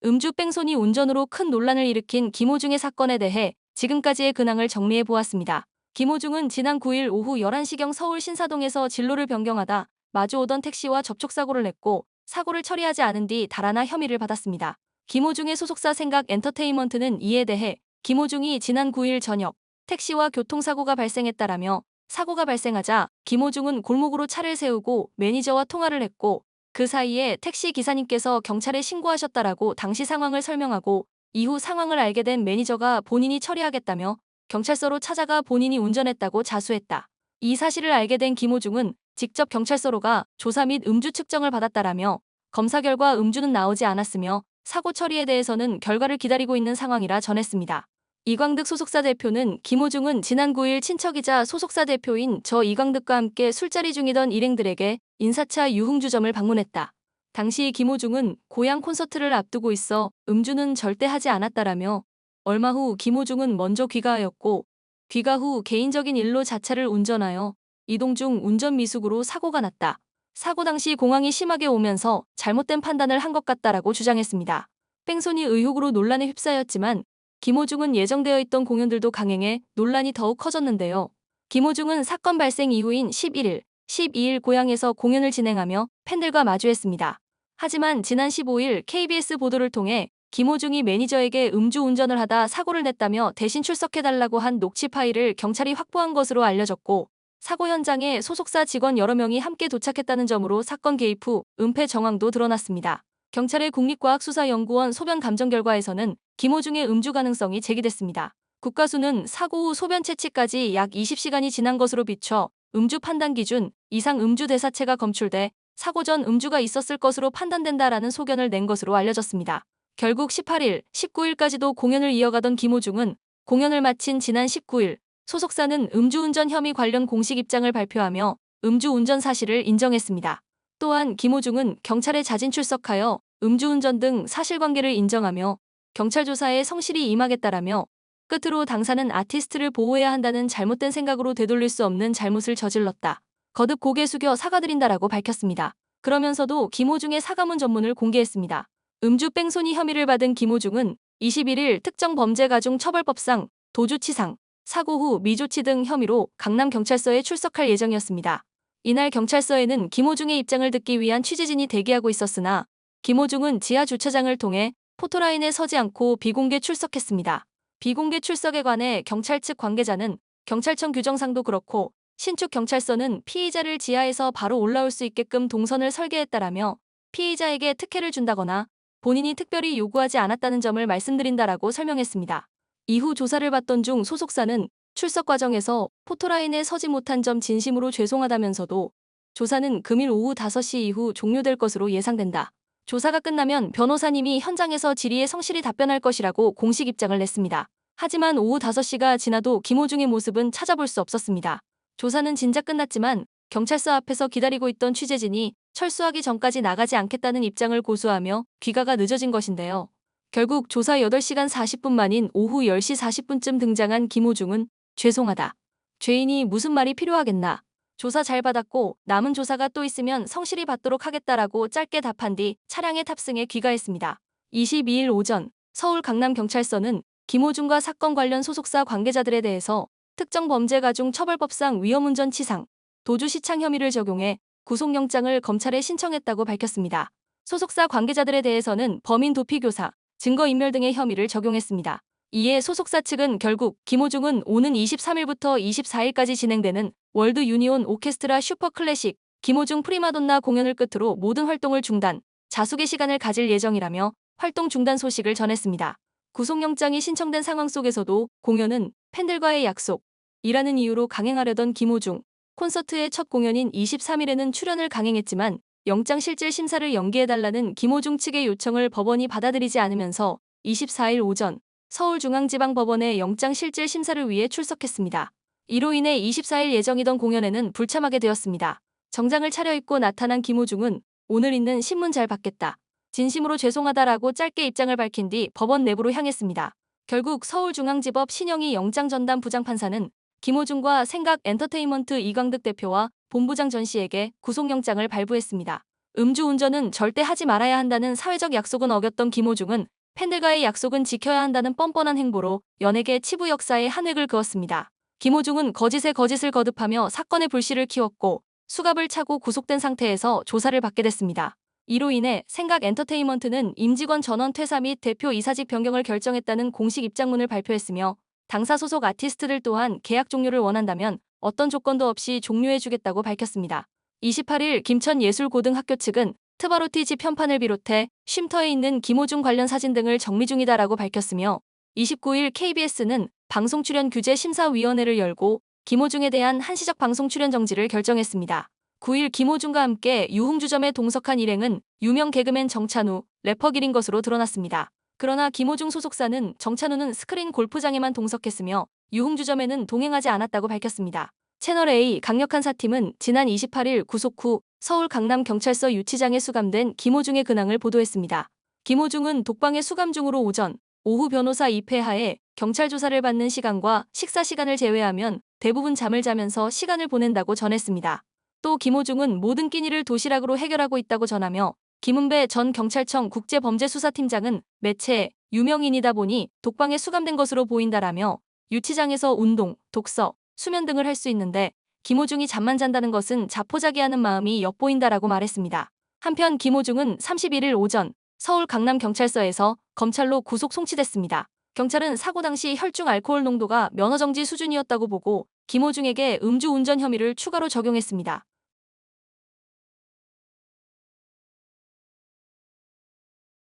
음주 뺑소니 운전으로 큰 논란을 일으킨 김호중의 사건에 대해 지금까지의 근황을 정리해 보았습니다. 김호중은 지난 9일 오후 11시경 서울 신사동에서 진로를 변경하다 마주오던 택시와 접촉사고를 냈고 사고를 처리하지 않은 뒤 달아나 혐의를 받았습니다. 김호중의 소속사 생각 엔터테인먼트는 이에 대해 김호중이 지난 9일 저녁 택시와 교통사고가 발생했다라며 사고가 발생하자 김호중은 골목으로 차를 세우고 매니저와 통화를 했고 그 사이에 택시 기사님께서 경찰에 신고하셨다라고 당시 상황을 설명하고 이후 상황을 알게 된 매니저가 본인이 처리하겠다며 경찰서로 찾아가 본인이 운전했다고 자수했다. 이 사실을 알게 된 김호중은 직접 경찰서로 가 조사 및 음주 측정을 받았다라며 검사 결과 음주는 나오지 않았으며 사고 처리에 대해서는 결과를 기다리고 있는 상황이라 전했습니다. 이광득 소속사 대표는 김호중은 지난 9일 친척이자 소속사 대표인 저 이광득과 함께 술자리 중이던 일행들에게 인사차 유흥주점을 방문했다. 당시 김호중은 고향 콘서트를 앞두고 있어 음주는 절대 하지 않았다라며 얼마 후 김호중은 먼저 귀가하였고 귀가 후 개인적인 일로 자차를 운전하여 이동 중 운전 미숙으로 사고가 났다. 사고 당시 공황이 심하게 오면서 잘못된 판단을 한 것 같다라고 주장했습니다. 뺑소니 의혹으로 논란에 휩싸였지만 김호중은 예정되어 있던 공연들도 강행해 논란이 더욱 커졌는데요. 김호중은 사건 발생 이후인 11일, 12일 고향에서 공연을 진행하며 팬들과 마주했습니다. 하지만 지난 15일 KBS 보도를 통해 김호중이 매니저에게 음주운전을 하다 사고를 냈다며 대신 출석해달라고 한 녹취 파일을 경찰이 확보한 것으로 알려졌고 사고 현장에 소속사 직원 여러 명이 함께 도착했다는 점으로 사건 개입 후 은폐 정황도 드러났습니다. 경찰의 국립과학수사연구원 소변 감정 결과에서는 김호중의 음주 가능성이 제기됐습니다. 국가수는 사고 후 소변 채취까지 약 20시간이 지난 것으로 비춰 음주 판단 기준 이상 음주 대사체가 검출돼 사고 전 음주가 있었을 것으로 판단된다라는 소견을 낸 것으로 알려졌습니다. 결국 18일, 19일까지도 공연을 이어가던 김호중은 공연을 마친 지난 19일 소속사는 음주운전 혐의 관련 공식 입장을 발표하며 음주운전 사실을 인정했습니다. 또한 김호중은 경찰에 자진 출석하여 음주운전 등 사실관계를 인정하며 경찰 조사에 성실히 임하겠다라며 끝으로 당사는 아티스트를 보호해야 한다는 잘못된 생각으로 되돌릴 수 없는 잘못을 저질렀다. 거듭 고개 숙여 사과드린다라고 밝혔습니다. 그러면서도 김호중의 사과문 전문을 공개했습니다. 음주 뺑소니 혐의를 받은 김호중은 21일 특정범죄가중처벌법상 도주치상, 사고 후 미조치 등 혐의로 강남경찰서에 출석할 예정이었습니다. 이날 경찰서에는 김호중의 입장을 듣기 위한 취재진이 대기하고 있었으나 김호중은 지하 주차장을 통해 포토라인에 서지 않고 비공개 출석했습니다. 비공개 출석에 관해 경찰 측 관계자는 경찰청 규정상도 그렇고 신축 경찰서는 피의자를 지하에서 바로 올라올 수 있게끔 동선을 설계했다라며 피의자에게 특혜를 준다거나 본인이 특별히 요구하지 않았다는 점을 말씀드린다라고 설명했습니다. 이후 조사를 받던 중 소속사는 출석 과정에서 포토라인에 서지 못한 점 진심으로 죄송하다면서도 조사는 금일 오후 5시 이후 종료될 것으로 예상된다. 조사가 끝나면 변호사님이 현장에서 질의에 성실히 답변할 것이라고 공식 입장을 냈습니다. 하지만 오후 5시가 지나도 김호중의 모습은 찾아볼 수 없었습니다. 조사는 진작 끝났지만 경찰서 앞에서 기다리고 있던 취재진이 철수하기 전까지 나가지 않겠다는 입장을 고수하며 귀가가 늦어진 것인데요. 결국 조사 8시간 40분 만인 오후 10시 40분쯤 등장한 김호중은 죄송하다. 죄인이 무슨 말이 필요하겠나. 조사 잘 받았고 남은 조사가 또 있으면 성실히 받도록 하겠다라고 짧게 답한 뒤 차량에 탑승해 귀가했습니다. 22일 오전 서울 강남경찰서는 김호중과 사건 관련 소속사 관계자들에 대해서 특정범죄가중처벌법상 위험운전치상, 도주시창 혐의를 적용해 구속영장을 검찰에 신청했다고 밝혔습니다. 소속사 관계자들에 대해서는 범인 도피교사, 증거인멸 등의 혐의를 적용했습니다. 이에 소속사 측은 결국 김호중은 오는 23일부터 24일까지 진행되는 월드 유니온 오케스트라 슈퍼클래식 김호중 프리마돈나 공연을 끝으로 모든 활동을 중단, 자숙의 시간을 가질 예정이라며 활동 중단 소식을 전했습니다. 구속영장이 신청된 상황 속에서도 공연은 팬들과의 약속이라는 이유로 강행하려던 김호중, 콘서트의 첫 공연인 23일에는 출연을 강행했지만 영장실질 심사를 연기해달라는 김호중 측의 요청을 법원이 받아들이지 않으면서 24일 오전 서울중앙지방법원에 영장실질 심사를 위해 출석했습니다. 이로 인해 24일 예정이던 공연에는 불참하게 되었습니다. 정장을 차려입고 나타난 김호중은 오늘 있는 신문 잘 받겠다. 진심으로 죄송하다라고 짧게 입장을 밝힌 뒤 법원 내부로 향했습니다. 결국 서울중앙지법 신영희 영장전담 부장판사는 김호중과 생각 엔터테인먼트 이광득 대표와 본부장 전 씨에게 구속영장을 발부했습니다. 음주운전은 절대 하지 말아야 한다는 사회적 약속은 어겼던 김호중은 팬들과의 약속은 지켜야 한다는 뻔뻔한 행보로 연예계 치부 역사에 한 획을 그었습니다. 김호중은 거짓에 거짓을 거듭하며 사건의 불씨를 키웠고 수갑을 차고 구속된 상태에서 조사를 받게 됐습니다. 이로 인해 생각 엔터테인먼트는 임직원 전원 퇴사 및 대표 이사직 변경을 결정했다는 공식 입장문을 발표했으며 당사 소속 아티스트들 또한 계약 종료를 원한다면 어떤 조건도 없이 종료해주겠다고 밝혔습니다. 28일 김천예술고등학교 측은 트바로티 집 편판을 비롯해 쉼터에 있는 김호중 관련 사진 등을 정리 중이다라고 밝혔으며 29일 KBS는 방송 출연 규제 심사위원회를 열고 김호중에 대한 한시적 방송 출연 정지를 결정했습니다. 9일 김호중과 함께 유흥주점에 동석한 일행은 유명 개그맨 정찬우, 래퍼 길인 것으로 드러났습니다. 그러나 김호중 소속사는 정찬우는 스크린 골프장에만 동석했으며 유흥주점에는 동행하지 않았다고 밝혔습니다. 채널A 강력한 사팀은 지난 28일 구속 후 서울 강남경찰서 유치장에 수감된 김호중의 근황을 보도했습니다. 김호중은 독방에 수감 중으로 오전, 오후 변호사 입회하에 경찰 조사를 받는 시간과 식사 시간을 제외하면 대부분 잠을 자면서 시간을 보낸다고 전했습니다. 또 김호중은 모든 끼니를 도시락으로 해결하고 있다고 전하며 김은배 전 경찰청 국제범죄수사팀장은 매체에 유명인이다 보니 독방에 수감된 것으로 보인다라며 유치장에서 운동, 독서, 수면 등을 할 수 있는데 김호중이 잠만 잔다는 것은 자포자기하는 마음이 엿보인다라고 말했습니다. 한편 김호중은 31일 오전 서울 강남경찰서에서 검찰로 구속 송치됐습니다. 경찰은 사고 당시 혈중 알코올 농도가 면허정지 수준이었다고 보고 김호중에게 음주운전 혐의를 추가로 적용했습니다.